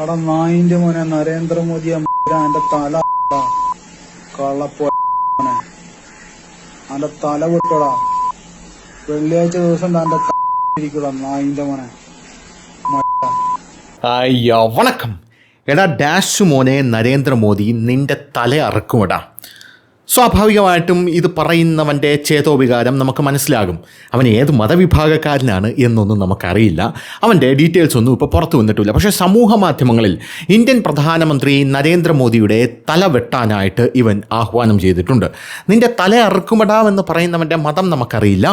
അവിടെ നായിന്റെ മോനെ നരേന്ദ്രമോദി എന്റെ തല കള്ളപ്പോനെ അവന്റെ തല വിട്ടോടാ. വെള്ളിയാഴ്ച ദിവസം എന്റെ ഇരിക്കൂടാ നായിന്റെ മോനെ. അയ്യോ വണക്കം. എടാ ഡാഷ് മോനെ നരേന്ദ്രമോദി നിന്റെ തല അറക്കുമെടാ. സ്വാഭാവികമായിട്ടും ഇത് പറയുന്നവൻ്റെ ചേതോവികാരം നമുക്ക് മനസ്സിലാകും. അവൻ ഏത് മതവിഭാഗക്കാരനാണ് എന്നൊന്നും നമുക്കറിയില്ല. അവൻ്റെ ഡീറ്റെയിൽസ് ഒന്നും ഇപ്പോൾ പുറത്തു വന്നിട്ടില്ല. പക്ഷേ സമൂഹ മാധ്യമങ്ങളിൽ ഇന്ത്യൻ പ്രധാനമന്ത്രി നരേന്ദ്രമോദിയുടെ തല വെട്ടാനായിട്ട് ഇവൻ ആഹ്വാനം ചെയ്തിട്ടുണ്ട്. നിൻ്റെ തല അറുക്കുമെടാമെന്ന് പറയുന്നവൻ്റെ മതം നമുക്കറിയില്ല.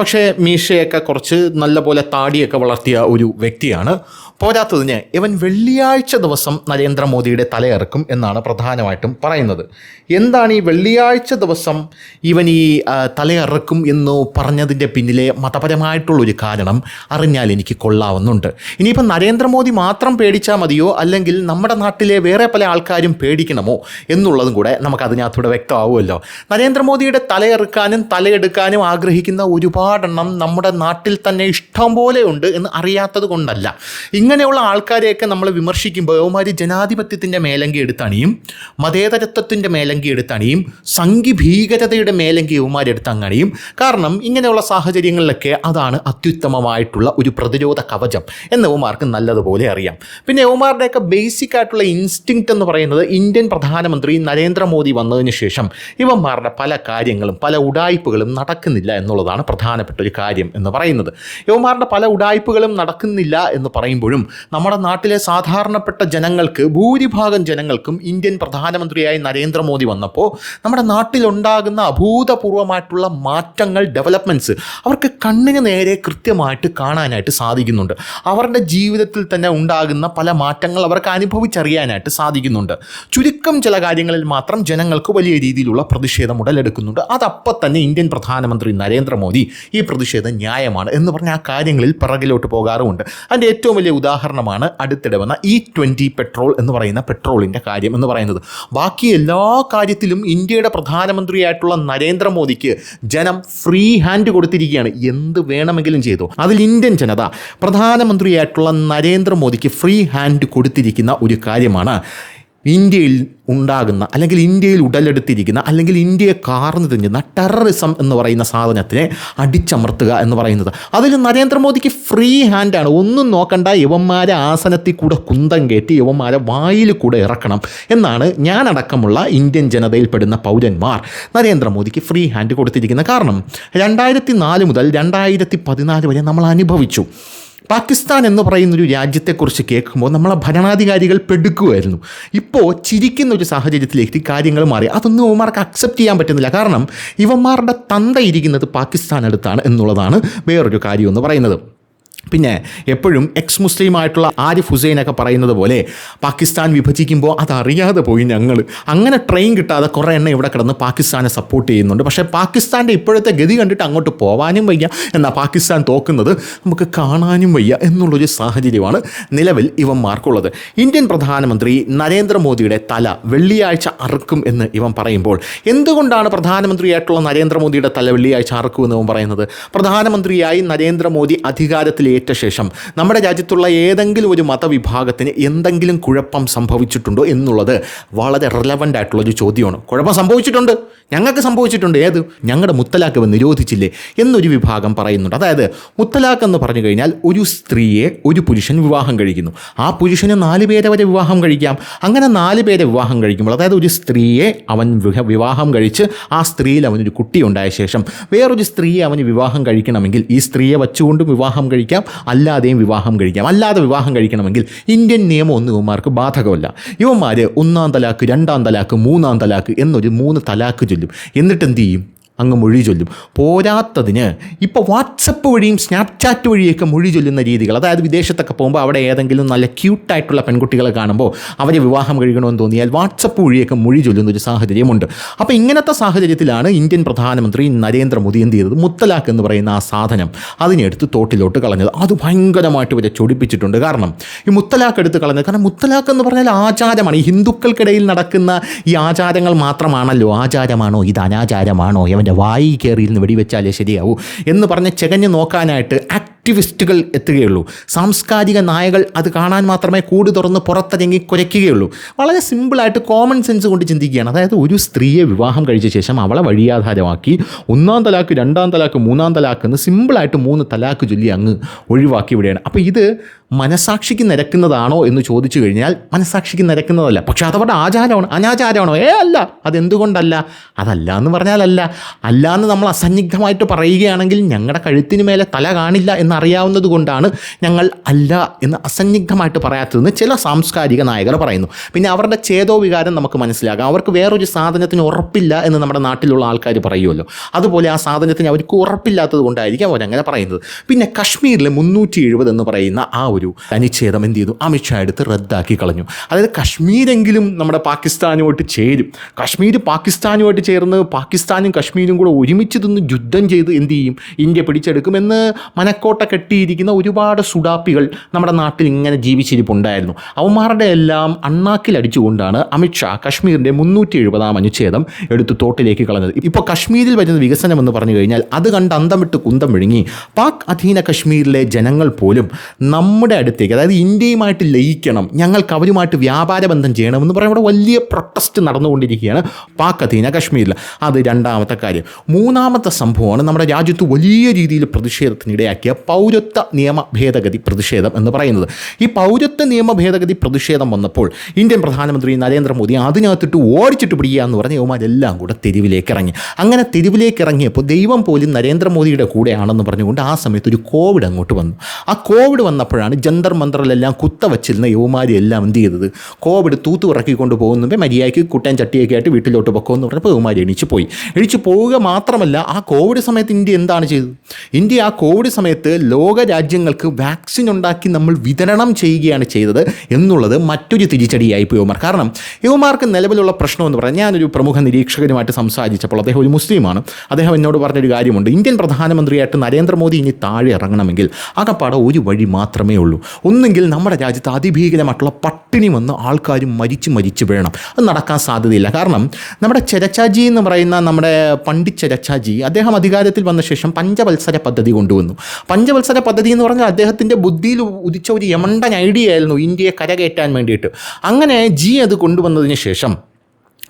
പക്ഷേ മീശയൊക്കെ കുറച്ച് നല്ലപോലെ താടിയൊക്കെ വളർത്തിയ ഒരു വ്യക്തിയാണ്. പോരാത്തതിന് ഇവൻ വെള്ളിയാഴ്ച ദിവസം നരേന്ദ്രമോദിയുടെ തലയിറക്കും എന്നാണ് പ്രധാനമായിട്ടും പറയുന്നത്. എന്താണ് ഈ വെള്ളിയാഴ്ച ദിവസം ഇവൻ ഈ തലയിറക്കും എന്ന് പറഞ്ഞതിൻ്റെ പിന്നിലെ മതപരമായിട്ടുള്ളൊരു കാരണം അറിഞ്ഞാൽ എനിക്ക് കൊള്ളാവുന്നുണ്ട്. ഇനിയിപ്പം നരേന്ദ്രമോദി മാത്രം പേടിച്ചാൽ മതിയോ, അല്ലെങ്കിൽ നമ്മുടെ നാട്ടിലെ വേറെ പല ആൾക്കാരും പേടിക്കണമോ എന്നുള്ളതും കൂടെ നമുക്കതിനകത്തൂടെ വ്യക്തമാവുമല്ലോ. നരേന്ദ്രമോദിയുടെ തലയെറുക്കാനും തലയെടുക്കാനും ആഗ്രഹിക്കുന്ന ഒരുപാടെണ്ണം നമ്മുടെ നാട്ടിൽ തന്നെ ഇഷ്ടം പോലെ ഉണ്ട് എന്ന് അറിയാത്തത് കൊണ്ടല്ല. ഇങ്ങനെയുള്ള ആൾക്കാരെയൊക്കെ നമ്മൾ വിമർശിക്കുമ്പോൾ അവന്മാർ ജനാധിപത്യത്തിൻ്റെ മേലങ്കി എടുത്തണിയും, മതേതരത്വത്തിൻ്റെ മേലങ്കി എടുത്തണിയും, സംഘി ഭീകരതയുടെ മേലങ്കി അവന്മാരെടുത്ത് അങ്ങണിയും. കാരണം ഇങ്ങനെയുള്ള സാഹചര്യങ്ങളിലൊക്കെ അതാണ് അത്യുത്തമമായിട്ടുള്ള ഒരു പ്രതിരോധ കവചം എന്ന് അവന്മാർക്ക് നല്ലതുപോലെ അറിയാം. പിന്നെ അവന്മാരുടെയൊക്കെ ബേസിക് ആയിട്ടുള്ള ഇൻസ്റ്റിങ്ക്റ്റ് എന്ന് പറയുന്നത് ഇന്ത്യൻ പ്രധാനമന്ത്രി നരേന്ദ്രമോദി വന്നതിന് ശേഷം ഇവന്മാരുടെ പല കാര്യങ്ങളും പല ഉഡായിപ്പുകളും നടക്കുന്നില്ല എന്നുള്ളതാണ് പ്രധാനപ്പെട്ട ഒരു കാര്യം എന്ന് പറയുന്നത്. ഇവന്മാരുടെ പല ഉഡായിപ്പുകളും നടക്കുന്നില്ല എന്ന് പറയുമ്പോഴും നമ്മുടെ നാട്ടിലെ സാധാരണപ്പെട്ട ജനങ്ങൾക്ക്, ഭൂരിഭാഗം ജനങ്ങൾക്കും ഇന്ത്യൻ പ്രധാനമന്ത്രിയായി നരേന്ദ്രമോദി വന്നപ്പോൾ നമ്മുടെ നാട്ടിലുണ്ടാകുന്ന അഭൂതപൂർവമായിട്ടുള്ള മാറ്റങ്ങൾ, ഡെവലപ്മെൻറ്റ്സ് അവർക്ക് കണ്ണിന് നേരെ കൃത്യമായിട്ട് കാണാനായിട്ട് സാധിക്കുന്നുണ്ട്. അവരുടെ ജീവിതത്തിൽ തന്നെ ഉണ്ടാകുന്ന പല മാറ്റങ്ങൾ അവർക്ക് അനുഭവിച്ചറിയാനായിട്ട് സാധിക്കുന്നുണ്ട്. ചുരുക്കം ചില കാര്യങ്ങളിൽ മാത്രം ജനങ്ങൾക്ക് വലിയ രീതിയിലുള്ള പ്രതിഷേധം ഉടലെടുക്കുന്നുണ്ട്. അതപ്പം തന്നെ ഇന്ത്യൻ പ്രധാനമന്ത്രി നരേന്ദ്രമോദി ഈ പ്രതിഷേധം ന്യായമാണ് എന്ന് പറഞ്ഞ ആ കാര്യങ്ങളിൽ പിറകിലോട്ട് പോകാറുമുണ്ട്. അതിൻ്റെ ഏറ്റവും വലിയ ഉദാഹരണമാണ് അടുത്തിടെ വന്ന E20 പെട്രോൾ എന്ന് പറയുന്ന പെട്രോളിൻ്റെ കാര്യം എന്ന് പറയുന്നത്. ബാക്കി എല്ലാ കാര്യത്തിലും ഇന്ത്യയുടെ പ്രധാനമന്ത്രിയായിട്ടുള്ള നരേന്ദ്രമോദിക്ക് ജനം ഫ്രീ ഹാൻഡ് കൊടുത്തിരിക്കുകയാണ്. എന്ത് വേണമെങ്കിലും ചെയ്തു. അതിൽ ഇന്ത്യൻ ജനത പ്രധാനമന്ത്രിയായിട്ടുള്ള നരേന്ദ്രമോദിക്ക് ഫ്രീ ഹാൻഡ് കൊടുത്തിരിക്കുന്ന ഒരു കാര്യമാണ് ഇന്ത്യയിൽ ഉണ്ടാകുന്ന, അല്ലെങ്കിൽ ഇന്ത്യയിൽ ഉടലെടുത്തിരിക്കുന്ന, അല്ലെങ്കിൽ ഇന്ത്യയെ കാർന്നു തിന്നുന്ന ടെററിസം എന്ന് പറയുന്ന സാധനത്തിനെ അടിച്ചമർത്തുക എന്ന് പറയുന്നത്. അതിൽ നരേന്ദ്രമോദിക്ക് ഫ്രീ ഹാൻഡാണ്. ഒന്നും നോക്കണ്ട, യവന്മാരെ ആസനത്തിൽ കൂടെ കുന്തം കയറ്റി യവന്മാരെ വായിൽ കൂടെ ഇറക്കണം എന്നാണ് ഞാനടക്കമുള്ള ഇന്ത്യൻ ജനതയിൽപ്പെടുന്ന പൗരന്മാർ നരേന്ദ്രമോദിക്ക് ഫ്രീ ഹാൻഡ് കൊടുത്തിരിക്കുന്നത്. കാരണം 2004 മുതൽ 2014 വരെ നമ്മൾ അനുഭവിച്ചു. പാകിസ്ഥാൻ എന്ന് പറയുന്നൊരു രാജ്യത്തെക്കുറിച്ച് കേൾക്കുമ്പോൾ നമ്മളെ ഭരണാധികാരികൾ പെടുക്കുമായിരുന്നു. ഇപ്പോൾ ചിരിക്കുന്ന ഒരു സാഹചര്യത്തിലേക്ക് കാര്യങ്ങൾ മാറി. അതൊന്നും ഇവന്മാർക്ക് അക്സെപ്റ്റ് ചെയ്യാൻ പറ്റുന്നില്ല. കാരണം ഇവന്മാരുടെ തന്ത ഇരിക്കുന്നത് പാകിസ്ഥാനടുത്താണ് എന്നുള്ളതാണ് വേറൊരു കാര്യം എന്ന് പറയുന്നത്. പിന്നെ എപ്പോഴും എക്സ് മുസ്ലിമായിട്ടുള്ള ആരിഫ് ഹുസൈനൊക്കെ പറയുന്നത് പോലെ പാകിസ്ഥാൻ വിഭജിക്കുമ്പോൾ അതറിയാതെ പോയി ഞങ്ങൾ, അങ്ങനെ ട്രെയിൻ കിട്ടാതെ കുറേ എണ്ണം ഇവിടെ കിടന്ന് പാകിസ്ഥാനെ സപ്പോർട്ട് ചെയ്യുന്നുണ്ട്. പക്ഷേ പാകിസ്ഥാൻ്റെ ഇപ്പോഴത്തെ ഗതി കണ്ടിട്ട് അങ്ങോട്ട് പോകാനും വയ്യ, എന്നാൽ പാകിസ്ഥാൻ തോക്കുന്നത് നമുക്ക് കാണാനും വയ്യ എന്നുള്ളൊരു സാഹചര്യമാണ് നിലവിൽ ഇവന്മാർക്കുള്ളത്. ഇന്ത്യൻ പ്രധാനമന്ത്രി നരേന്ദ്രമോദിയുടെ തല വെള്ളിയാഴ്ച അറുക്കും എന്ന് ഇവൻ പറയുമ്പോൾ എന്തുകൊണ്ടാണ് പ്രധാനമന്ത്രിയായിട്ടുള്ള നരേന്ദ്രമോദിയുടെ തല വെള്ളിയാഴ്ച അറുക്കുമെന്ന് ഇവൻ പറയുന്നത്? പ്രധാനമന്ത്രിയായി നരേന്ദ്രമോദി അധികാരത്തിൽ ഏറ്റ ശേഷം നമ്മുടെ രാജ്യത്തുള്ള ഏതെങ്കിലും ഒരു മതവിഭാഗത്തിന് എന്തെങ്കിലും കുഴപ്പം സംഭവിച്ചിട്ടുണ്ടോ എന്നുള്ളത് വളരെ റിലവൻ്റ് ആയിട്ടുള്ളൊരു ചോദ്യമാണ്. കുഴപ്പം സംഭവിച്ചിട്ടുണ്ട്, ഞങ്ങൾക്ക് സംഭവിച്ചിട്ടുണ്ട്. ഏത്? ഞങ്ങളുടെ മുത്തലാഖ് നിരോധിച്ചില്ലേ എന്നൊരു വിഭാഗം പറയുന്നുണ്ട്. അതായത് മുത്തലാഖ് എന്ന് പറഞ്ഞു കഴിഞ്ഞാൽ ഒരു സ്ത്രീയെ ഒരു പുരുഷൻ വിവാഹം കഴിക്കുന്നു. ആ പുരുഷന് 4 പേരെ വരെ വിവാഹം കഴിക്കാം. അങ്ങനെ 4 പേരെ വിവാഹം കഴിക്കുമ്പോൾ, അതായത് ഒരു സ്ത്രീയെ അവൻ വിവാഹം കഴിച്ച് ആ സ്ത്രീയിൽ അവനൊരു കുട്ടി ഉണ്ടായ ശേഷം വേറൊരു സ്ത്രീയെ അവന് വിവാഹം കഴിക്കണമെങ്കിൽ ഈ സ്ത്രീയെ വച്ചുകൊണ്ടും വിവാഹം കഴിക്കാം, അല്ലാതെയും വിവാഹം കഴിക്കാം. അല്ലാതെ വിവാഹം കഴിക്കണമെങ്കിൽ ഇന്ത്യൻ നിയമം ഒന്നും ഇവന്മാർക്ക് ബാധകമല്ല. ഇവന്മാർ 1-ാം തലാക്ക്, 2-ാം തലാക്ക്, 3-ാം തലാക്ക് എന്നൊരു 3 തലാക്ക് ചൊല്ലും. എന്നിട്ട് എന്ത് ചെയ്യും? അങ്ങ് മൊഴി ചൊല്ലും. പോരാത്തതിന് ഇപ്പോൾ വാട്സപ്പ് വഴിയും സ്നാപ്ചാറ്റ് വഴിയൊക്കെ മൊഴി ചൊല്ലുന്ന രീതികൾ, അതായത് വിദേശത്തൊക്കെ പോകുമ്പോൾ അവിടെ ഏതെങ്കിലും നല്ല ക്യൂട്ടായിട്ടുള്ള പെൺകുട്ടികളെ കാണുമ്പോൾ അവരെ വിവാഹം കഴിക്കണമെന്ന് തോന്നിയാൽ വാട്സപ്പ് വഴിയൊക്കെ മൊഴി ചൊല്ലുന്നൊരു സാഹചര്യമുണ്ട്. അപ്പോൾ ഇങ്ങനത്തെ സാഹചര്യത്തിലാണ് ഇന്ത്യൻ പ്രധാനമന്ത്രി നരേന്ദ്രമോദി എന്ത് ചെയ്തത്? മുത്തലാഖ് എന്ന് പറയുന്ന ആ സാധനം അതിനെടുത്ത് തോട്ടിലോട്ട് കളഞ്ഞത്. അത് ഭയങ്കരമായിട്ട് ഇവരെ ചൊടിപ്പിച്ചിട്ടുണ്ട്. കാരണം ഈ മുത്തലാഖ് എടുത്ത് കളഞ്ഞത്, കാരണം മുത്തലാഖ് എന്ന് പറഞ്ഞാൽ ആചാരമാണ്. ഈ ഹിന്ദുക്കൾക്കിടയിൽ നടക്കുന്ന ഈ ആചാരങ്ങൾ മാത്രമാണല്ലോ. ആചാരമാണോ ഇത്? അനാചാരമാണോ? അവൻ്റെ വായി കയറിയിരുന്ന് വെടിവെച്ചാലേ ശരിയാവൂ എന്ന് പറഞ്ഞ് ചെകഞ്ഞ് നോക്കാനായിട്ട് ആക്ടിവിസ്റ്റുകൾ എത്തുകയുള്ളൂ. സാംസ്കാരിക നായകൾ അത് കാണാൻ മാത്രമേ കൂട് തുറന്ന് പുറത്തിറങ്ങി കുരയ്ക്കുകയുള്ളൂ. വളരെ സിമ്പിളായിട്ട് കോമൺ സെൻസ് കൊണ്ട് ചിന്തിക്കുകയാണ്. അതായത് ഒരു സ്ത്രീയെ വിവാഹം കഴിച്ച ശേഷം അവളെ വഴിയാധാരമാക്കി 1-ാം തലാക്ക് 2-ാം തലാക്ക് 3-ാം തലാക്ക് എന്ന് സിമ്പിളായിട്ട് 3 തലാക്ക് ചൊല്ലി അങ്ങ് ഒഴിവാക്കി വിടുകയാണ്. അപ്പോൾ ഇത് മനസാക്ഷിക്ക് നിരക്കുന്നതാണോ എന്ന് ചോദിച്ചു കഴിഞ്ഞാൽ മനസാക്ഷിക്ക് നിരക്കുന്നതല്ല. പക്ഷേ അതവരുടെ ആചാരമാണ്. അനാചാരമാണോ? അല്ല. അതെന്തുകൊണ്ടല്ല? അതല്ല എന്ന് പറഞ്ഞാലല്ല. അല്ല എന്ന് നമ്മൾ അസന്നിഗ്ധമായിട്ട് പറയുകയാണെങ്കിൽ ഞങ്ങളുടെ കഴുത്തിന് മേലെ തല കാണില്ല എന്നറിയാവുന്നത് കൊണ്ടാണ് ഞങ്ങൾ അല്ല എന്ന് അസന്നിഗ്ധമായിട്ട് പറയാത്തതെന്ന് ചില സാംസ്കാരിക നായകർ പറയുന്നു. പിന്നെ അവരുടെ ചേതോ വികാരം നമുക്ക് മനസ്സിലാകാം. അവർക്ക് വേറൊരു സാധനത്തിന് ഉറപ്പില്ല എന്ന് നമ്മുടെ നാട്ടിലുള്ള ആൾക്കാർ പറയുമല്ലോ. അതുപോലെ ആ സാധനത്തിന് അവർക്ക് ഉറപ്പില്ലാത്തത് കൊണ്ടായിരിക്കും അവരങ്ങനെ പറയുന്നത്. പിന്നെ കശ്മീരിലെ 370 എന്ന് പറയുന്ന ആ ഒരു അനുച്ഛേദം എന്ത് ചെയ്തു? അമിത്ഷാ എടുത്ത് റദ്ദാക്കി കളഞ്ഞു. അതായത് കശ്മീരെങ്കിലും നമ്മുടെ പാകിസ്ഥാനുമായിട്ട് ചേരും. കശ്മീർ പാകിസ്ഥാനുമായിട്ട് ചേർന്ന് പാകിസ്ഥാനും കശ്മീരും കൂടെ ഒരുമിച്ച് നിന്ന് യുദ്ധം ചെയ്ത് എന്ത് ചെയ്യും? ഇന്ത്യ പിടിച്ചെടുക്കുമെന്ന് മനക്കോട്ട കെട്ടിയിരിക്കുന്ന ഒരുപാട് സുഡാപ്പികൾ നമ്മുടെ നാട്ടിൽ ഇങ്ങനെ ജീവിച്ചിരിപ്പുണ്ടായിരുന്നു. അവന്മാരുടെ എല്ലാം അണ്ണാക്കിലടിച്ചുകൊണ്ടാണ് അമിത്ഷാ കശ്മീരിൻ്റെ 370 അനുച്ഛേദം എടുത്ത് തോട്ടിലേക്ക് കളഞ്ഞത്. ഇപ്പോൾ കശ്മീരിൽ വരുന്ന വികസനം എന്ന് പറഞ്ഞു കഴിഞ്ഞാൽ അത് കണ്ട് അന്തം വിട്ട് കുന്തം വിഴുങ്ങി പാക് അധീന കശ്മീരിലെ ജനങ്ങൾ പോലും നമ്മുടെ അടുത്തേക്ക്, അതായത് ഇന്ത്യയുമായിട്ട് ലയിക്കണം, ഞങ്ങൾക്ക് അവരുമായിട്ട് വ്യാപാര ബന്ധം ചെയ്യണമെന്ന് പറയുമ്പോൾ ഇവിടെ വലിയ പ്രൊട്ടസ്റ്റ് നടന്നുകൊണ്ടിരിക്കുകയാണ് പാക് അധീന കശ്മീരിൽ. അത് രണ്ടാമത്തെ കാര്യം. മൂന്നാമത്തെ സംഭവമാണ് നമ്മുടെ രാജ്യത്ത് വലിയ രീതിയിൽ പ്രതിഷേധത്തിനിടയാക്കിയ പൗരത്വ നിയമ ഭേദഗതി പ്രതിഷേധം എന്ന് പറയുന്നത്. ഈ പൗരത്വ നിയമ ഭേദഗതി പ്രതിഷേധം വന്നപ്പോൾ ഇന്ത്യൻ പ്രധാനമന്ത്രി നരേന്ദ്രമോദി അതിനകത്തിട്ട് ഓടിച്ചിട്ട് പിടിക്കുക എന്ന് പറഞ്ഞ യുവമാരെല്ലാം കൂടെ തെരുവിലേക്ക് ഇറങ്ങി. അങ്ങനെ തെരുവിലേക്ക് ഇറങ്ങിയപ്പോൾ ദൈവം പോലും നരേന്ദ്രമോദിയുടെ കൂടെയാണെന്ന് പറഞ്ഞുകൊണ്ട് ആ സമയത്ത് ഒരു കോവിഡ് അങ്ങോട്ട് വന്നു. ആ കോവിഡ് വന്നപ്പോഴാണ് ജന്തർ മന്ത്രറിലെല്ലാം കുത്തവച്ചിരുന്ന യുവമാരെല്ലാം എന്ത് ചെയ്തത്? കോവിഡ് തൂത്തുവിറക്കിക്കൊണ്ട് പോകുന്നുമ്പോൾ മര്യാദയ്ക്ക് കുട്ടൻ ചട്ടിയൊക്കെ ആയിട്ട് വീട്ടിലോട്ട് പൊക്കമെന്ന് പറഞ്ഞപ്പോൾ യുവമാർ എണിച്ചു പോവുക മാത്രമല്ല, ആ കോവിഡ് സമയത്ത് ഇന്ത്യ എന്താണ് ചെയ്തത്? ഇന്ത്യ ആ കോവിഡ് സമയത്ത് ലോക രാജ്യങ്ങൾക്ക് വാക്സിൻ ഉണ്ടാക്കി നമ്മൾ വിതരണം ചെയ്യുകയാണ് ചെയ്തത് എന്നുള്ളത് മറ്റൊരു തിരിച്ചടിയായി ഇപ്പോൾ യുവമാർ. കാരണം യുവമാർക്ക് നിലവിലുള്ള പ്രശ്നമെന്ന് പറഞ്ഞാൽ, ഞാനൊരു പ്രമുഖ നിരീക്ഷകരുമായിട്ട് സംസാരിച്ചപ്പോൾ അദ്ദേഹം ഒരു മുസ്ലിമാണ്. അദ്ദേഹം എന്നോട് പറഞ്ഞൊരു കാര്യമുണ്ട്. ഇന്ത്യൻ പ്രധാനമന്ത്രിയായിട്ട് നരേന്ദ്രമോദി ഇനി താഴെ ഇറങ്ങണമെങ്കിൽ ആകപ്പാടെ ഒരു വഴി മാത്രമേ ഉള്ളൂ. ഒന്നുകിൽ നമ്മുടെ രാജ്യത്ത് അതിഭീകരമായിട്ടുള്ള പട്ടിണി വന്ന് ആൾക്കാരും മരിച്ച് വീഴണം. അത് നടക്കാൻ സാധ്യതയില്ല. കാരണം നമ്മുടെ ചരച്ചാജി എന്ന് പറയുന്ന നമ്മുടെ പണ്ഡിറ്റ് ചരച്ചാജി അദ്ദേഹം അധികാരത്തിൽ വന്ന ശേഷം പഞ്ചവത്സര പദ്ധതി കൊണ്ടുവന്നു. പഞ്ചവത്സര പദ്ധതി എന്ന് പറഞ്ഞാൽ അദ്ദേഹത്തിൻ്റെ ബുദ്ധിയിൽ ഉദിച്ച ഒരു യമണ്ടൻ ഐഡിയ ആയിരുന്നു ഇന്ത്യയെ കരകയറ്റാൻ വേണ്ടിയിട്ട്. അങ്ങനെ അത് കൊണ്ടുവന്നതിന് ശേഷം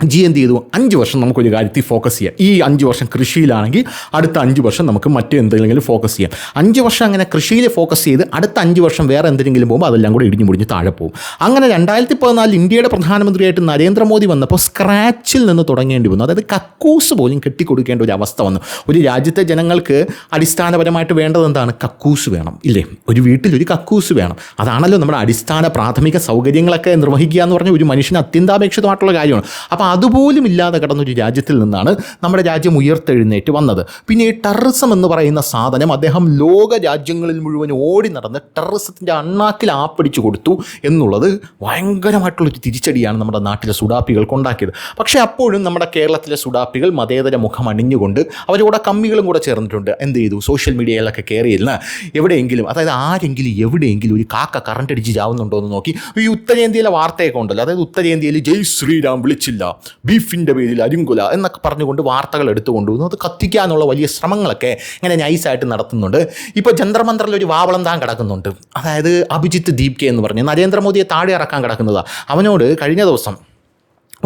എന്ത് ചെയ്തു? 5 വർഷം നമുക്കൊരു കാര്യത്തിൽ ഫോക്കസ് ചെയ്യാം. ഈ 5 വർഷം കൃഷിയിലാണെങ്കിൽ അടുത്ത 5 വർഷം നമുക്ക് മറ്റെന്തെങ്കിലും ഫോക്കസ് ചെയ്യാം. 5 വർഷം അങ്ങനെ കൃഷിയിൽ ഫോക്കസ് ചെയ്ത് അടുത്ത 5 വർഷം വേറെ എന്തെങ്കിലും പോകുമ്പോൾ അതെല്ലാം കൂടെ ഇടിഞ്ഞു മുടിഞ്ഞ് താഴെ പോകും. അങ്ങനെ 2014 ഇന്ത്യയുടെ പ്രധാനമന്ത്രിയായിട്ട് നരേന്ദ്രമോദി വന്നപ്പോൾ സ്ക്രാച്ചിൽ നിന്ന് തുടങ്ങേണ്ടി വന്നു. അതായത് കക്കൂസ് പോലും കെട്ടിക്കൊടുക്കേണ്ട ഒരു അവസ്ഥ വന്നു. ഒരു രാജ്യത്തെ ജനങ്ങൾക്ക് അടിസ്ഥാനപരമായിട്ട് വേണ്ടത് എന്താണ്? കക്കൂസ് വേണം, ഇല്ലേ? ഒരു വീട്ടിലൊരു കക്കൂസ് വേണം. അതാണല്ലോ നമ്മുടെ അടിസ്ഥാന പ്രാഥമിക സൗകര്യങ്ങളൊക്കെ നിർവഹിക്കുക എന്ന് പറഞ്ഞാൽ ഒരു മനുഷ്യന് അത്യന്താപേക്ഷിതമായിട്ടുള്ള കാര്യമാണ്. അപ്പോൾ അതുപോലും ഇല്ലാതെ കിടന്നൊരു രാജ്യത്തിൽ നിന്നാണ് നമ്മുടെ രാജ്യം ഉയർത്തെഴുന്നേറ്റ് വന്നത്. പിന്നെ ഈ ടെററിസം എന്ന് പറയുന്ന സാധനം അദ്ദേഹം ലോക രാജ്യങ്ങളിൽ മുഴുവൻ ഓടി നടന്ന് ടെററിസത്തിൻ്റെ അണ്ണാക്കിൽ ആപ്പിടിച്ചു കൊടുത്തു എന്നുള്ളത് ഭയങ്കരമായിട്ടുള്ളൊരു തിരിച്ചടിയാണ് നമ്മുടെ നാട്ടിലെ സുഡാപ്പികൾക്ക് ഉണ്ടാക്കിയത്. പക്ഷേ അപ്പോഴും നമ്മുടെ കേരളത്തിലെ സുഡാപ്പികൾ മതേതര മുഖം അണിഞ്ഞുകൊണ്ട് അവരുടെ കമ്മികളും കൂടെ ചേർന്നിട്ടുണ്ട്. എന്ത് ചെയ്തു? സോഷ്യൽ മീഡിയയിലൊക്കെ കയറിയിരുന്ന എവിടെയെങ്കിലും, അതായത് ആരെങ്കിലും എവിടെയെങ്കിലും ഒരു കാക്ക കറണ്ട് അടിച്ച് ചാവുന്നുണ്ടോ എന്ന് നോക്കി ഈ ഉത്തരേന്ത്യയിലെ വാർത്തയൊക്കെ ഉണ്ടല്ലോ, അതായത് ഉത്തരേന്ത്യയിൽ ജയ് ശ്രീരാം വിളിച്ചില്ല, ബീഫിൻ്റെ പേരിൽ അരിങ്കുല എന്നൊക്കെ പറഞ്ഞുകൊണ്ട് വാർത്തകൾ എടുത്തുകൊണ്ടുവന്നു. അത് കത്തിക്കാനുള്ള വലിയ ശ്രമങ്ങളൊക്കെ ഇങ്ങനെ നൈസായിട്ട് നടത്തുന്നുണ്ട്. ഇപ്പോൾ ജന്തർ മന്ത്രറിൽ ഒരു വാവളം താൻ കിടക്കുന്നുണ്ട്. അതായത് അഭിജിത്ത് ദീപ്കെ എന്ന് പറഞ്ഞ് നരേന്ദ്രമോദിയെ താഴെ ഇറക്കാൻ കിടക്കുന്നതാണ്. അവനോട് കഴിഞ്ഞ ദിവസം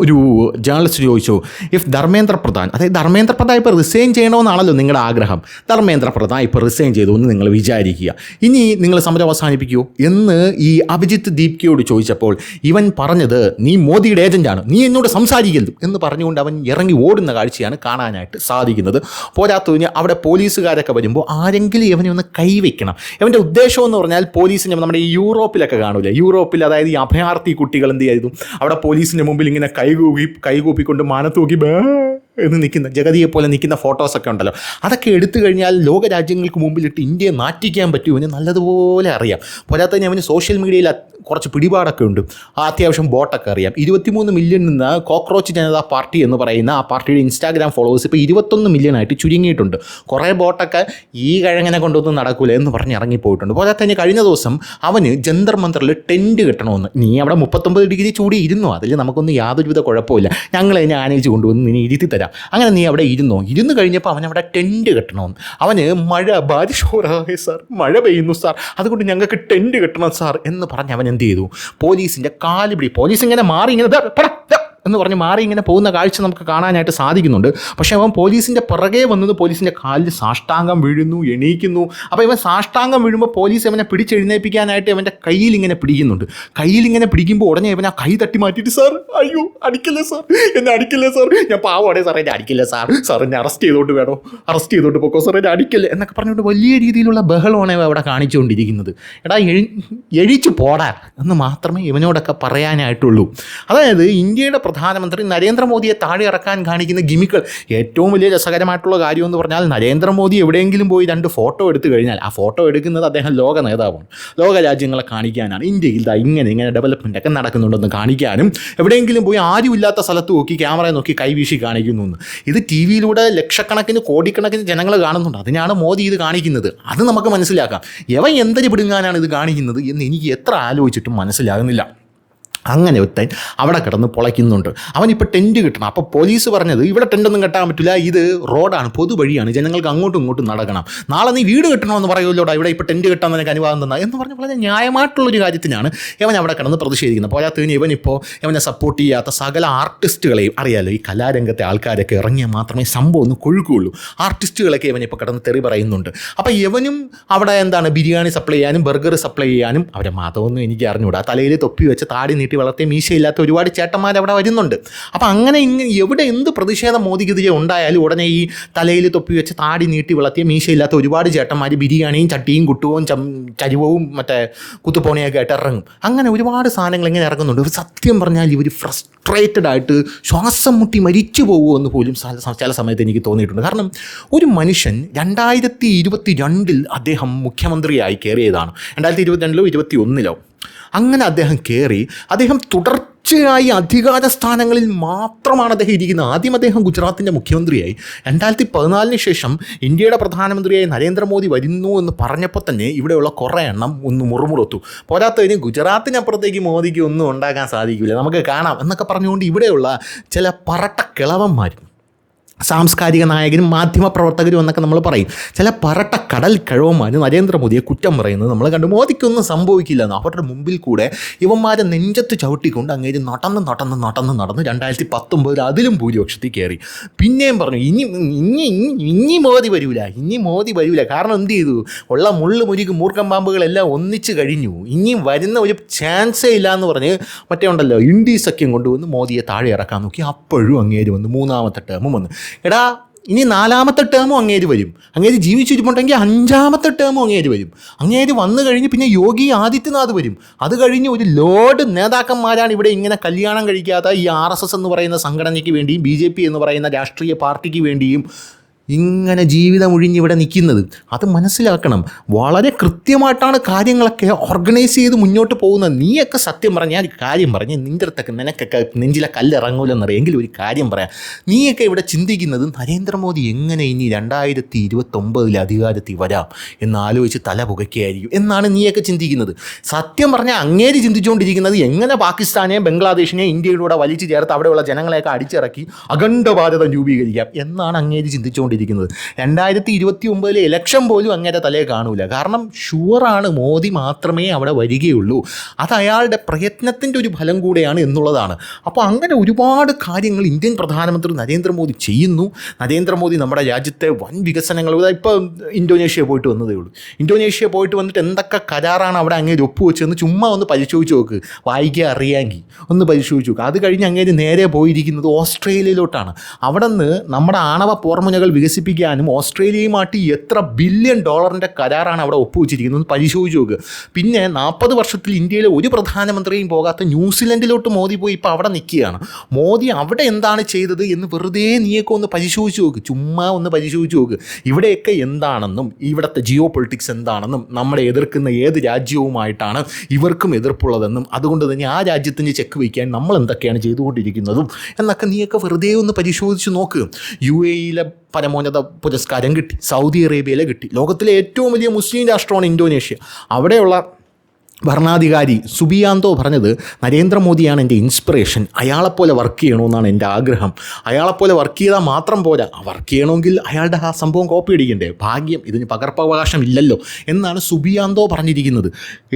ഒരു ജേർണലിസ്റ്റ് ചോദിച്ചു, ഇഫ് ധർമ്മേന്ദ്ര പ്രധാൻ, അതായത് ധർമ്മേന്ദ്ര പ്രധാൻ ഇപ്പോൾ റിസൈൻ ചെയ്യണമെന്നാണല്ലോ നിങ്ങളുടെ ആഗ്രഹം, ധർമ്മേന്ദ്ര പ്രധാൻ ഇപ്പോൾ റിസൈൻ ചെയ്തു എന്ന് നിങ്ങൾ വിചാരിക്കുക, ഇനി നിങ്ങൾ സമരം അവസാനിപ്പിക്കുമോ എന്ന് ഈ അഭിജിത്ത് ദീപ്കയോട് ചോദിച്ചപ്പോൾ ഇവൻ പറഞ്ഞത്, നീ മോദിയുടെ ഏജൻറ്റാണ്, നീ എന്നോട് സംസാരിക്കരുത് എന്ന് പറഞ്ഞുകൊണ്ട് അവൻ ഇറങ്ങി ഓടുന്ന കാഴ്ചയാണ് കാണാനായിട്ട് സാധിക്കുന്നത്. പോരാത്തതിന് അവിടെ പോലീസുകാരൊക്കെ വരുമ്പോൾ ആരെങ്കിലും ഇവനെ ഒന്ന് കൈവയ്ക്കണം. ഇവൻ്റെ ഉദ്ദേശം എന്ന് പറഞ്ഞാൽ പോലീസിന് നമ്മുടെ ഈ യൂറോപ്പിലൊക്കെ കാണൂലേ, യൂറോപ്പിൽ അതായത് ഈ അഭയാർത്ഥി കുട്ടികൾ എന്ത് ചെയ്തു, അവിടെ പോലീസിൻ്റെ മുമ്പിൽ ഇങ്ങനെ കൈകൂപ്പിക്കൊണ്ട് മാനത്തൂക്കി എന്ന് നിൽക്കുന്ന ജഗതിയെ പോലെ നിൽക്കുന്ന ഫോട്ടോസൊക്കെ ഉണ്ടല്ലോ, അതൊക്കെ എടുത്തു കഴിഞ്ഞാൽ ലോക രാജ്യങ്ങൾക്ക് മുമ്പിലിട്ട് ഇന്ത്യയെ നാറ്റിക്കാൻ പറ്റുമെന്ന് നല്ലതുപോലെ അറിയാം. പോരാത്തതിന് അവന് സോഷ്യൽ മീഡിയയിൽ കുറച്ച് പിടിപാടൊക്കെ ഉണ്ട്, അത്യാവശ്യം ബോട്ടൊക്കെ അറിയാം. 23 മില്യൺ നിന്ന് കോക്രോച്ച് ജനതാ പാർട്ടി എന്ന് പറയുന്ന ആ പാർട്ടിയുടെ ഇൻസ്റ്റാഗ്രാം ഫോളോവേഴ്സ് ഇപ്പോൾ 21 മില്യണായിട്ട് ചുരുങ്ങിയിട്ടുണ്ട്. കുറേ ബോട്ടൊക്കെ ഈ കിഴങ്ങനെ കൊണ്ടൊന്നും നടക്കൂല എന്ന് പറഞ്ഞ് ഇറങ്ങിപ്പോയിട്ടുണ്ട്. പോരാത്തതിന് കഴിഞ്ഞ ദിവസം അവന് ജന്തർ മന്ത്രറിൽ ടെൻറ്റ് കെട്ടണമെന്ന്, നീ അവിടെ 39 ഡിഗ്രി ചൂടി ഇരുന്നോ, അതിൽ നമുക്കൊന്നും യാതൊരുവിധ കുഴപ്പമില്ല, ഞങ്ങൾ അതിനെ ആനയിച്ച് കൊണ്ടുവന്ന് നിന്നെ ഇരുത്തി തരാം, വരാം. അങ്ങനെ നീ അവിടെ ഇരുന്ന് കഴിഞ്ഞപ്പോൾ അവനവിടെ ടെൻറ്റ് കെട്ടണമെന്ന്. അവന് ബാരിഷ് ഹോ രഹാ ഹൈ സാർ, മഴ പെയ്യുന്നു സാർ, അതുകൊണ്ട് ഞങ്ങൾക്ക് ടെൻറ്റ് കെട്ടണം സാർ എന്ന് പറഞ്ഞ് അവൻ എന്ത് ചെയ്തു, പോലീസിൻ്റെ പോലീസ് ഇങ്ങനെ മാറി ഇങ്ങനെ എന്ന് പറഞ്ഞ് മാറി ഇങ്ങനെ പോകുന്ന കാഴ്ച നമുക്ക് കാണാനായിട്ട് സാധിക്കുന്നുണ്ട്. പക്ഷേ അവൻ പോലീസിൻ്റെ പിറകെ വന്നത് പോലീസിൻ്റെ കാലിൽ സാഷ്ടാംഗം വീഴുന്നു, എണീക്കുന്നു. അപ്പോൾ ഇവൻ സാഷ്ടാംഗം വീഴുമ്പോൾ പോലീസ് അവനെ പിടിച്ചെഴുന്നേൽപ്പിക്കാനായിട്ട് അവൻ്റെ കയ്യിൽ ഇങ്ങനെ പിടിക്കുന്നുണ്ട്. കയ്യിൽ ഇങ്ങനെ പിടിക്കുമ്പോൾ ഉടനെ ഇവൻ ആ കൈ തട്ടി മാറ്റിയിട്ട്, സാർ അയ്യോ അടിക്കില്ലേ സാർ, എന്നെ അടിക്കില്ലേ സാർ, ഞാൻ പാവോടെ സാർ, എന്നെ അടിക്കില്ലേ സാർ എന്നെ അറസ്റ്റ് ചെയ്തോട്ട് പോക്കോ സാർ, എന്നെ അടിക്കില്ലേ എന്നൊക്കെ പറഞ്ഞുകൊണ്ട് വലിയ രീതിയിലുള്ള ബഹളമാണ് ഇവ അവിടെ കാണിച്ചുകൊണ്ടിരിക്കുന്നത്. എടാ എഴിച്ചു പോടാ എന്ന് മാത്രമേ ഇവനോടൊക്കെ പറയാനായിട്ടുള്ളൂ. അതായത് ഇന്ത്യയുടെ പ്രധാനമന്ത്രി നരേന്ദ്രമോദിയെ താഴെ ഇറക്കാൻ കാണിക്കുന്ന ഗിമിക്കൾ. ഏറ്റവും വലിയ രസകരമായിട്ടുള്ള കാര്യം എന്ന് പറഞ്ഞാൽ, നരേന്ദ്രമോദി എവിടെയെങ്കിലും പോയി 2 ഫോട്ടോ എടുത്തു കഴിഞ്ഞാൽ ആ ഫോട്ടോ എടുക്കുന്നത് അദ്ദേഹം ലോക നേതാവാണ്, ലോക രാജ്യങ്ങളെ കാണിക്കാനാണ്. ഇന്ത്യയിൽ ഇങ്ങനെ ഡെവലപ്മെൻ്റ് ഒക്കെ നടക്കുന്നുണ്ടെന്ന് കാണിക്കാനും, എവിടെയെങ്കിലും പോയി ആരുമില്ലാത്ത സ്ഥലത്ത് നോക്കി ക്യാമറ നോക്കി കൈവീശി കാണിക്കുന്നു എന്ന്. ഇത് ടി വിയിലൂടെ ലക്ഷക്കണക്കിന് കോടിക്കണക്കിന് ജനങ്ങൾ കാണുന്നുണ്ട്. അതിനാണ് മോദി ഇത് കാണിക്കുന്നത്. അത് നമുക്ക് മനസ്സിലാക്കാം. എവൻ എന്തൊരു പിടുങ്ങാനാണ് ഇത് കാണിക്കുന്നത് എന്ന് എനിക്ക് എത്ര ആലോചിച്ചിട്ടും മനസ്സിലാകുന്നില്ല. അങ്ങനെ ഒരുത്തൻ അവിടെ കിടന്ന് പൊളയ്ക്കുന്നുണ്ട്. അവനിപ്പോൾ ടെൻറ്റ് കിട്ടണം. അപ്പോൾ പോലീസ് പറഞ്ഞത്, ഇവിടെ ടെൻറ്റൊന്നും കെട്ടാൻ പറ്റില്ല, ഇത് റോഡാണ്, പൊതുവഴിയാണ്, ജനങ്ങൾക്ക് അങ്ങോട്ടും ഇങ്ങോട്ടും നടക്കണം. നാളെ നീ വീട് കെട്ടണമെന്ന് പറയുമല്ലോടാ, ഇവിടെ ഇപ്പോൾ ടെൻറ്റ് കെട്ടാൻ നിനക്ക് അനുവാദം തന്നാൽ എന്ന് പറഞ്ഞ് വളരെ ന്യായമായിട്ടുള്ളൊരു കാര്യത്തിനാണ് ഇവൻ അവിടെ കിടന്ന് പ്രതിഷേധിക്കുന്നത്. പോരാത്തതിന് ഇവനെ സപ്പോർട്ട് ചെയ്യാത്ത സകല ആർട്ടിസ്റ്റുകളെയും, അറിയാലോ ഈ കലാരംഗത്തെ ആൾക്കാരൊക്കെ ഇറങ്ങിയാൽ മാത്രമേ സംഭവം ഒന്ന് കൊഴുക്കുകയുള്ളൂ, ആർട്ടിസ്റ്റുകളൊക്കെ ഇവനിപ്പോൾ കിടന്ന് തെറി പറയുന്നുണ്ട്. അപ്പോൾ ഇവനും അവിടെ ബിരിയാണി സപ്ലൈ ചെയ്യാനും ബർഗർ സപ്ലൈ ചെയ്യാനും, അവരെ മതമൊന്നും എനിക്ക് അറിഞ്ഞുകൂടാ, തലയിൽ തൊപ്പി വെച്ച് താടി നീട്ടി വളർത്തിയ മീശയില്ലാത്ത ഒരുപാട് ചേട്ടന്മാർ അവിടെ വരുന്നുണ്ട്. അപ്പോൾ അങ്ങനെ എവിടെ എന്ത് പ്രതിഷേധം മോദിക്കെതിരെ ഉണ്ടായാലും ഉടനെ ഈ തലയിൽ തൊപ്പി വെച്ച് താടി നീട്ടി വളർത്തിയ മീശയില്ലാത്ത ഒരുപാട് ചേട്ടന്മാർ ബിരിയാണിയും ചട്ടിയും കുട്ടുവും ചരിവവും മറ്റേ കുത്തുപോണിയൊക്കെ ആയിട്ട് ഇറങ്ങും. അങ്ങനെ ഒരുപാട് സാധനങ്ങൾ ഇങ്ങനെ ഇറങ്ങുന്നുണ്ട്. സത്യം പറഞ്ഞാൽ ഇവർ ഫ്രസ്ട്രേറ്റഡ് ആയിട്ട് ശ്വാസം മുട്ടി മരിച്ചു പോകുമോ എന്ന് പോലും ചില സമയത്ത് എനിക്ക് തോന്നിയിട്ടുണ്ട്. കാരണം ഒരു മനുഷ്യൻ 2022 അദ്ദേഹം മുഖ്യമന്ത്രിയായി കയറിയതാണ്. 2022 2021 അങ്ങനെ അദ്ദേഹം കയറി, അദ്ദേഹം തുടർച്ചയായി അധികാര സ്ഥാനങ്ങളിൽ മാത്രമാണ് അദ്ദേഹം ഇരിക്കുന്നത്. ആദ്യം അദ്ദേഹം ഗുജറാത്തിൻ്റെ മുഖ്യമന്ത്രിയായി. 2014 ശേഷം ഇന്ത്യയുടെ പ്രധാനമന്ത്രിയായി നരേന്ദ്രമോദി വരുന്നു എന്ന് പറഞ്ഞപ്പോൾ തന്നെ ഇവിടെയുള്ള കുറേ എണ്ണം ഒന്ന് മുറുമുറുത്തു. പോരാത്തതിന് ഗുജറാത്തിനപ്പുറത്തേക്ക് മോദിക്ക് ഒന്നും ഉണ്ടാക്കാൻ സാധിക്കില്ല, നമുക്ക് കാണാം എന്നൊക്കെ പറഞ്ഞുകൊണ്ട് ഇവിടെയുള്ള ചില പറട്ട കിളവന്മാരും സാംസ്കാരിക നായകരും മാധ്യമപ്രവർത്തകരും എന്നൊക്കെ നമ്മൾ പറയും, ചില പറട്ട കടൽ കിഴവന്മാർ നരേന്ദ്രമോദിയെ കുറ്റം പറയുന്നത് നമ്മൾ കണ്ടു. മോദിക്കൊന്നും സംഭവിക്കില്ല എന്ന് അവരുടെ മുമ്പിൽ കൂടെ ഇവന്മാരെ നെഞ്ചത്ത് ചവിട്ടിക്കൊണ്ട് അങ്ങേര് നടന്ന് 2019 അതിലും ഭൂരിപക്ഷത്തിൽ കയറി. പിന്നെയും പറഞ്ഞു ഇനി മോദി വരില്ല. കാരണം എന്ത് ചെയ്തു, ഉള്ള മുരുക് മൂർഖം പാമ്പുകളെല്ലാം ഒന്നിച്ച് കഴിഞ്ഞു, ഇനിയും വരുന്ന ഒരു ചാൻസേ ഇല്ല എന്ന് പറഞ്ഞ് മറ്റേ ഉണ്ടല്ലോ ഇന്ത്യ സഖ്യം കൊണ്ടുവന്ന് മോദിയെ താഴെ ഇറക്കാൻ നോക്കി. അപ്പോഴും അങ്ങേര് വന്ന് 3ാമത്തെ ടേമും വന്ന്. എടാ ഇനി 4ാമത്തെ ടേമും അങ്ങേര് വരും. അങ്ങേര് ജീവിച്ചിരിപ്പുണ്ടെങ്കിൽ 5ാമത്തെ ടേമും അങ്ങേര് വരും. അങ്ങേര് വന്നു കഴിഞ്ഞ് പിന്നെ യോഗി ആദിത്യനാഥ് വരും. അത് കഴിഞ്ഞ് ഒരു ലോഡ് നേതാക്കന്മാരാണ് ഇവിടെ ഇങ്ങനെ കല്യാണം കഴിക്കാത്ത ഈ RSS എന്ന് പറയുന്ന സംഘടനയ്ക്ക് വേണ്ടിയും BJP എന്ന് പറയുന്ന രാഷ്ട്രീയ പാർട്ടിക്ക് വേണ്ടിയും ഇങ്ങനെ ജീവിതം ഒഴിഞ്ഞിവിടെ നിൽക്കുന്നത്. അത് മനസ്സിലാക്കണം. വളരെ കൃത്യമായിട്ടാണ് കാര്യങ്ങളൊക്കെ ഓർഗനൈസ് ചെയ്ത് മുന്നോട്ട് പോകുന്നത്. നീയൊക്കെ സത്യം പറഞ്ഞാൽ ഞാൻ കാര്യം പറഞ്ഞ് നിൻ്റെ അടുത്തൊക്കെ നിനക്കൊക്കെ നെഞ്ചിലെ കല്ലിറങ്ങൂലെന്നറിയാം. എങ്കിലും ഒരു കാര്യം പറയാം, നീയൊക്കെ ഇവിടെ ചിന്തിക്കുന്നത് നരേന്ദ്രമോദി എങ്ങനെ ഇനി 2029 അധികാരത്തിൽ വരാം എന്നാലോചിച്ച് തല പുകയ്ക്കായിരിക്കും എന്നാണ് നീയൊക്കെ ചിന്തിക്കുന്നത്. സത്യം പറഞ്ഞാൽ അങ്ങേര് ചിന്തിച്ചുകൊണ്ടിരിക്കുന്നത് എങ്ങനെ പാകിസ്ഥാനെയും ബംഗ്ലാദേശിനെയും ഇന്ത്യയിലൂടെ വലിച്ചു ചേർത്ത് അവിടെയുള്ള ജനങ്ങളെയൊക്കെ അടിച്ചിറക്കി അഖണ്ഡ ഭാരതം രൂപീകരിക്കാം എന്നാണ് അങ്ങേര് ചിന്തിച്ചുകൊണ്ടിരിക്കുന്നത്. 2029 ഇലക്ഷൻ പോലും അങ്ങേരെ തലയെ കാണൂല. കാരണം ഷുവറാണ് മോദി മാത്രമേ അവിടെ വരികയുള്ളൂ. അത് അയാളുടെ പ്രയത്നത്തിൻ്റെ ഒരു ഫലം കൂടെയാണ് എന്നുള്ളതാണ്. അപ്പോൾ അങ്ങനെ ഒരുപാട് കാര്യങ്ങൾ ഇന്ത്യൻ പ്രധാനമന്ത്രി നരേന്ദ്രമോദി ചെയ്യുന്നു. നരേന്ദ്രമോദി നമ്മുടെ രാജ്യത്തെ വൻ വികസനങ്ങൾ, ഇപ്പോൾ ഇന്തോനേഷ്യ പോയിട്ട് വന്നതേ ഉള്ളൂ. ഇന്തോനേഷ്യ പോയിട്ട് വന്നിട്ട് എന്തൊക്കെ കരാറാണ് അവിടെ അങ്ങേര് ഒപ്പുവെച്ചതെന്ന് ചുമ്മാ ഒന്ന് പരിശോധിച്ച് നോക്ക്, വായിക്കാൻ അറിയാമെങ്കിൽ ഒന്ന് പരിശോധിച്ച് നോക്ക്. അത് കഴിഞ്ഞ് അങ്ങേര് നേരെ പോയിരിക്കുന്നത് ഓസ്ട്രേലിയയിലോട്ടാണ്. അവിടെ നിന്ന് നമ്മുടെ ആണവ പോർമുനകൾ വികസിപ്പിക്കാനും ഓസ്ട്രേലിയയുമായിട്ട് എത്ര $1 ബില്യൺ കരാറാണ് അവിടെ ഒപ്പുവെച്ചിരിക്കുന്നത് പരിശോധിച്ച് നോക്കുക. പിന്നെ 40 വർഷത്തിൽ ഇന്ത്യയിലെ ഒരു പ്രധാനമന്ത്രിയും പോകാത്ത ന്യൂസിലൻഡിലോട്ട് മോദി പോയി ഇപ്പോൾ അവിടെ നിൽക്കുകയാണ്. മോദി അവിടെ എന്താണ് ചെയ്തത് എന്ന് വെറുതെ നീയൊക്കെ ഒന്ന് പരിശോധിച്ച് നോക്ക്, ചുമ്മാ ഒന്ന് പരിശോധിച്ച് നോക്ക്. ഇവിടെയൊക്കെ എന്താണെന്നും ഇവിടുത്തെ ജിയോ പൊളിറ്റിക്സ് എന്താണെന്നും നമ്മളെ എതിർക്കുന്ന ഏത് രാജ്യവുമായിട്ടാണ് ഇവർക്കും എതിർപ്പുള്ളതെന്നും അതുകൊണ്ട് തന്നെ ആ രാജ്യത്തിന് ചെക്ക് വയ്ക്കാൻ നമ്മൾ എന്തൊക്കെയാണ് ചെയ്തുകൊണ്ടിരിക്കുന്നതും എന്നൊക്കെ നീയൊക്കെ വെറുതെ ഒന്ന് പരിശോധിച്ച് നോക്ക്. UAE പരമോന്നത പുരസ്കാരം കിട്ടി, സൗദി അറേബ്യയിലെ കിട്ടി. ലോകത്തിലെ ഏറ്റവും വലിയ മുസ്ലിം രാഷ്ട്രമാണ് ഇന്തോനേഷ്യ. അവിടെയുള്ള ഭരണാധികാരി സുബിയാന്തോ പറഞ്ഞത് നരേന്ദ്രമോദിയാണ് എൻ്റെ ഇൻസ്പിറേഷൻ, അയാളെപ്പോലെ വർക്ക് ചെയ്യണമെന്നാണ് എൻ്റെ ആഗ്രഹം. അയാളെപ്പോലെ വർക്ക് ചെയ്താൽ മാത്രം പോരാ, വർക്ക് ചെയ്യണമെങ്കിൽ അയാളുടെ ആ സംഭവം കോപ്പി അടിക്കണ്ടേ, ഭാഗ്യം ഇതിന് പകർപ്പവകാശം ഇല്ലല്ലോ എന്നാണ് സുബിയാന്തോ പറഞ്ഞിരിക്കുന്നത്.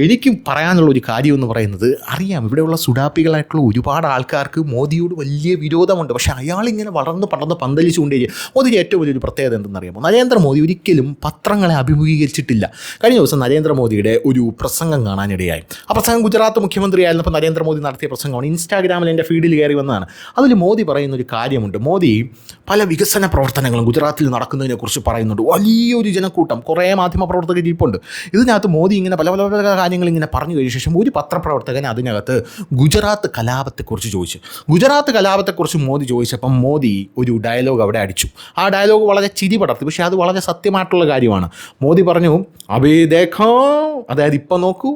എനിക്ക് പറയാനുള്ള ഒരു കാര്യം എന്ന് പറയുന്നത്, അറിയാം ഇവിടെയുള്ള സുഡാപ്പികളായിട്ടുള്ള ഒരുപാട് ആൾക്കാർക്ക് മോദിയോട് വലിയ വിരോധമുണ്ട്. പക്ഷേ അയാളിങ്ങനെ വളർന്ന് പന്തലിച്ചുകൊണ്ടേ. മോദിയുടെ ഏറ്റവും വലിയൊരു പ്രത്യേകത എന്തെന്നറിയാമോ? നരേന്ദ്രമോദി ഒരിക്കലും പത്രങ്ങളെ അഭിമുഖീകരിച്ചിട്ടില്ല. കഴിഞ്ഞ ദിവസം നരേന്ദ്രമോദിയുടെ ഒരു പ്രസംഗം കാണാൻ ഇടയായി. ആ പ്രസംഗം ഗുജറാത്ത് മുഖ്യമന്ത്രിയായിരുന്നപ്പോൾ നരേന്ദ്രമോദി നടത്തിയ പ്രസംഗമാണ്. ഇൻസ്റ്റാഗ്രാമിൽ എൻ്റെ ഫീഡിൽ കയറി വന്നതാണ്. അതിൽ മോദി പറയുന്നൊരു കാര്യമുണ്ട്. മോദി പല വികസന പ്രവർത്തനങ്ങളും ഗുജറാത്തിൽ നടക്കുന്നതിനെക്കുറിച്ച് പറയുന്നുണ്ട്. വലിയൊരു ജനക്കൂട്ടം, കുറേ മാധ്യമപ്രവർത്തകർ ഇരിപ്പുണ്ട്. ഇതിനകത്ത് മോദി ഇങ്ങനെ പല പല പല കാര്യങ്ങൾ ഇങ്ങനെ പറഞ്ഞു കഴിഞ്ഞ ശേഷം ഒരു പത്രപ്രവർത്തകൻ അതിനകത്ത് ഗുജറാത്ത് കലാപത്തെക്കുറിച്ച് ചോദിച്ചു. ഗുജറാത്ത് കലാപത്തെക്കുറിച്ച് മോദി ചോദിച്ചപ്പം മോദി ഒരു ഡയലോഗ് അവിടെ അടിച്ചു. ആ ഡയലോഗ് വളരെ ചിരി പടർത്തി, പക്ഷേ അത് വളരെ സത്യമായിട്ടുള്ള കാര്യമാണ്. മോദി പറഞ്ഞു, അബേ ദേഖോ, അതായത് ഇപ്പം നോക്കൂ,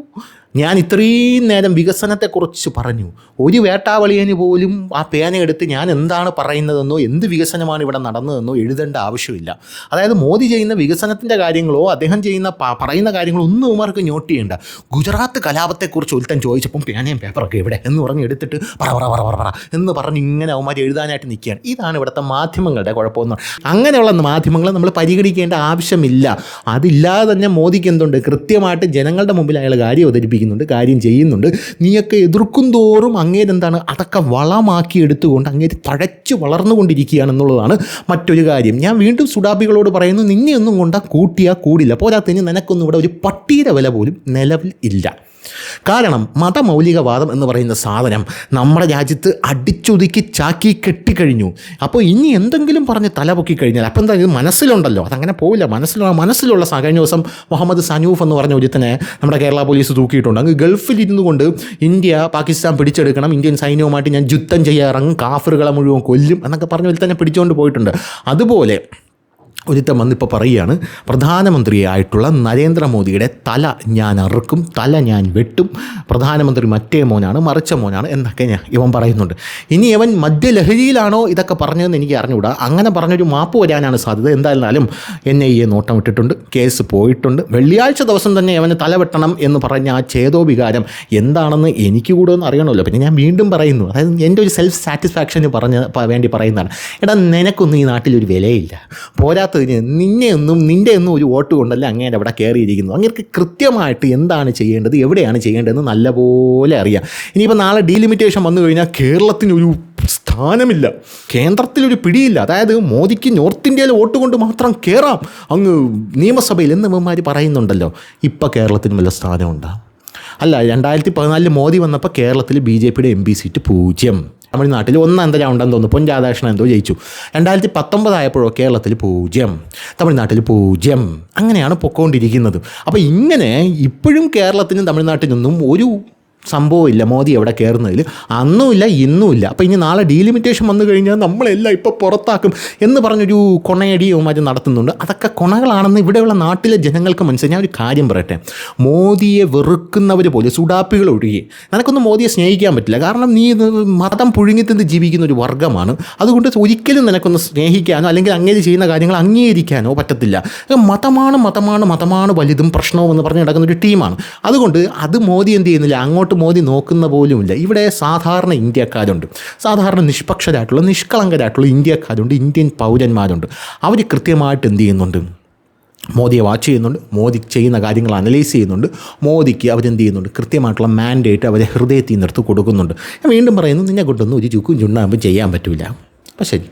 ഞാൻ ഇത്രയും നേരം വികസനത്തെക്കുറിച്ച് പറഞ്ഞു. ഒരു വേട്ടാവളിയന് പോലും ആ പേനയെടുത്ത് ഞാൻ എന്താണ് പറയുന്നതെന്നോ എന്ത് വികസനമാണ് ഇവിടെ നടന്നതെന്നോ എഴുതേണ്ട ആവശ്യമില്ല. അതായത് മോദി ചെയ്യുന്ന വികസനത്തിൻ്റെ കാര്യങ്ങളോ അദ്ദേഹം ചെയ്യുന്ന പറയുന്ന കാര്യങ്ങളോ ഒന്നും ഇവർക്ക് നോട്ട് ചെയ്യേണ്ട. ഗുജറാത്ത് കലാപത്തെക്കുറിച്ച് ഒരുത്തൻ ചോദിച്ചപ്പം പേനയും പേപ്പറൊക്കെ ഇവിടെ എന്ന് പറഞ്ഞ് എടുത്തിട്ട് പറ എന്ന് പറഞ്ഞ് ഇങ്ങനെ അവന്മാർ എഴുതാനായിട്ട് നിൽക്കുകയാണ്. ഇതാണ് ഇവിടുത്തെ മാധ്യമങ്ങളുടെ കുഴപ്പമെന്ന്. അങ്ങനെയുള്ള മാധ്യമങ്ങളെ നമ്മൾ പരിഗണിക്കേണ്ട ആവശ്യമില്ല. അതില്ലാതെ തന്നെ മോദിക്ക് എന്തുണ്ട്, കൃത്യമായിട്ട് ജനങ്ങളുടെ മുമ്പിൽ അയാൾ കാര്യം അവതരിപ്പിക്കുന്നുണ്ട്, കാര്യം ചെയ്യുന്നുണ്ട്. നീയൊക്കെ എതിർക്കും തോറും അങ്ങേരെന്താണ് അതൊക്കെ വളമാക്കി എടുത്തുകൊണ്ട് അങ്ങേര് തഴച്ച് വളർന്നുകൊണ്ടിരിക്കുകയാണെന്നുള്ളതാണ് മറ്റൊരു കാര്യം. ഞാൻ വീണ്ടും സുഡാപ്പികളോട് പറയുന്നു, നിന്നെയൊന്നും കൊണ്ടാൽ കൂട്ടിയാൽ കൂടില്ല. പോരാത്തതിന് നിനക്കൊന്നും ഇവിടെ ഒരു പട്ടിയുടെ വില പോലും നിലവിൽ ഇല്ല. കാരണം മതമൗലികവാദം എന്ന് പറയുന്ന സാധനം നമ്മുടെ രാജ്യത്ത് അടിച്ചൊതുക്കി ചാക്കി കെട്ടിക്കഴിഞ്ഞു. അപ്പോൾ ഇനി എന്തെങ്കിലും പറഞ്ഞ് തല പൊക്കിക്കഴിഞ്ഞാൽ അപ്പം എന്താ, ഇത് മനസ്സിലുണ്ടല്ലോ, അതങ്ങനെ പോവില്ല. മനസ്സിലുള്ള കഴിഞ്ഞ ദിവസം മുഹമ്മദ് സനൂഫ് എന്ന് പറഞ്ഞ ഒരുത്തനെ നമ്മുടെ കേരള പോലീസ് തൂക്കിയിട്ടുണ്ട്. അങ്ങ് ഗൾഫിൽ ഇരുന്നു കൊണ്ട് ഇന്ത്യ പാകിസ്ഥാൻ പിടിച്ചെടുക്കണം, ഇന്ത്യൻ സൈന്യവുമായിട്ട് ഞാൻ യുദ്ധം ചെയ്യാൻ ഇറങ്ങും, കാഫറുകളെ മുഴുവൻ കൊല്ലും എന്നൊക്കെ പറഞ്ഞ് ഒരുത്തനെ പിടിച്ചുകൊണ്ട് പോയിട്ടുണ്ട്. അതുപോലെ ഒരുത്തൻ വന്നിപ്പോൾ പറയുകയാണ്, പ്രധാനമന്ത്രിയായിട്ടുള്ള നരേന്ദ്രമോദിയുടെ തല ഞാൻ അറുക്കും, തല ഞാൻ വെട്ടും, പ്രധാനമന്ത്രി മറ്റേ മോനാണ് മറിച്ച മോനാണ് എന്നൊക്കെ ഇവൻ പറയുന്നുണ്ട്. ഇനി ഇവൻ മദ്യലഹരിയിലാണോ ഇതൊക്കെ പറഞ്ഞതെന്ന് എനിക്ക് അറിഞ്ഞുകൂടാ. അങ്ങനെ പറഞ്ഞൊരു മാപ്പ് വരാനാണ് സാധ്യത. എന്തായാലും NIA നോട്ടം ഇട്ടിട്ടുണ്ട്, കേസ് പോയിട്ടുണ്ട്. വെള്ളിയാഴ്ച ദിവസം തന്നെ അവന് തല വെട്ടണം എന്ന് പറഞ്ഞ ആ ചേതോവികാരം എന്താണെന്ന് എനിക്ക് കൂടെ ഒന്ന് അറിയണമല്ലോ. പിന്നെ ഞാൻ വീണ്ടും പറയുന്നു, അതായത് എൻ്റെ ഒരു സെൽഫ് സാറ്റിസ്ഫാക്ഷന് വേണ്ടി പറയുന്നതാണ്. എടാ, നിനക്കൊന്നും ഈ നാട്ടിലൊരു വിലയില്ല. പോരാത്തതിന് നിൻ്റെ ഒന്നും ഒരു വോട്ട് കൊണ്ടല്ല അങ്ങേൻ്റെ അവിടെ കയറിയിരിക്കുന്നു. അങ്ങേർക്ക് കൃത്യമായിട്ട് എന്താണ് ചെയ്യേണ്ടത്, എവിടെയാണ് ചെയ്യേണ്ടതെന്ന് നല്ലപോലെ അറിയാം. ഇനിയിപ്പോൾ നാളെ ഡീലിമിറ്റേഷൻ വന്നു കഴിഞ്ഞാൽ കേരളത്തിനൊരു സ്ഥാനമില്ല, കേന്ദ്രത്തിലൊരു പിടിയില്ല. അതായത് മോദിക്ക് നോർത്ത് ഇന്ത്യയിൽ വോട്ട് കൊണ്ട് മാത്രം കയറാം അങ്ങ് നിയമസഭയിൽ എന്ന് ഇവന്മാർ പറയുന്നുണ്ടല്ലോ. ഇപ്പോൾ കേരളത്തിന് വല്ല സ്ഥാനമുണ്ടോ? അല്ല, 2014 മോദി വന്നപ്പോൾ കേരളത്തിൽ BJPയുടെ MP സീറ്റ് 0. തമിഴ്നാട്ടിൽ 1 ഉണ്ടെന്ന് തോന്നുന്നു, പൊൻ രാധാകൃഷ്ണൻ എന്തോ ജയിച്ചു. 2019 ആയപ്പോഴോ കേരളത്തിൽ 0, തമിഴ്നാട്ടിൽ 0. അങ്ങനെയാണ് പൊക്കോണ്ടിരിക്കുന്നത്. അപ്പോൾ ഇങ്ങനെ ഇപ്പോഴും കേരളത്തിനും തമിഴ്നാട്ടിനൊന്നും ഒരു സംഭവമില്ല മോദി എവിടെ കയറുന്നതിൽ. അന്നുമില്ല ഇന്നുമില്ല. അപ്പോൾ ഇനി നാളെ ഡീലിമിറ്റേഷൻ വന്നു കഴിഞ്ഞാൽ നമ്മളെല്ലാം ഇപ്പോൾ പുറത്താക്കും എന്ന് പറഞ്ഞൊരു കൊണയടിയുമാർ നടത്തുന്നുണ്ട്. അതൊക്കെ കൊണകളാണെന്ന് ഇവിടെയുള്ള നാട്ടിലെ ജനങ്ങൾക്ക് മനസ്സിലായി. ഞാൻ ഒരു കാര്യം പറയട്ടെ, മോദിയെ വെറുക്കുന്നവർ പോലെ സുഡാപ്പികൾ ഒഴികെ നിനക്കൊന്നും മോദിയെ സ്നേഹിക്കാൻ പറ്റില്ല. കാരണം നീ മതം പുഴുങ്ങിത്തിന്ന് ജീവിക്കുന്ന ഒരു വർഗ്ഗമാണ്. അതുകൊണ്ട് ഒരിക്കലും നിനക്കൊന്ന് സ്നേഹിക്കാനോ അല്ലെങ്കിൽ അങ്ങനെ ചെയ്യുന്ന കാര്യങ്ങൾ അംഗീകരിക്കാനോ പറ്റത്തില്ല. മതമാണ് വലുതും പ്രശ്നവും എന്ന് പറഞ്ഞ് നടക്കുന്ന ഒരു ടീമാണ്. അതുകൊണ്ട് അത് മോദി എന്ത് ചെയ്യുന്നില്ല, അങ്ങോട്ട് മോദി നോക്കുന്ന പോലുമില്ല. ഇവിടെ സാധാരണ ഇന്ത്യക്കാരുണ്ട്, സാധാരണ നിഷ്പക്ഷരായിട്ടുള്ള നിഷ്കളങ്കരായിട്ടുള്ള ഇന്ത്യക്കാരുണ്ട്, ഇന്ത്യൻ പൗരന്മാരുണ്ട്. അവർ കൃത്യമായിട്ട് എന്ത് ചെയ്യുന്നുണ്ട്, മോദിയെ വാച്ച് ചെയ്യുന്നുണ്ട്, മോദി ചെയ്യുന്ന കാര്യങ്ങൾ അനലൈസ് ചെയ്യുന്നുണ്ട്. മോദിക്ക് അവരെന്ത് ചെയ്യുന്നുണ്ട്, കൃത്യമായിട്ടുള്ള മാൻഡേറ്റ് അവരെ ഹൃദയത്തിൽ നിന്നെടുത്ത് കൊടുക്കുന്നുണ്ട്. ഞാൻ വീണ്ടും പറയുന്നു, നിന്നെ കൊണ്ടൊന്നും ഒരു ചുക്കും ചുണ്ണാകുമ്പോൾ ചെയ്യാൻ പറ്റില്ല. അപ്പം ശരി.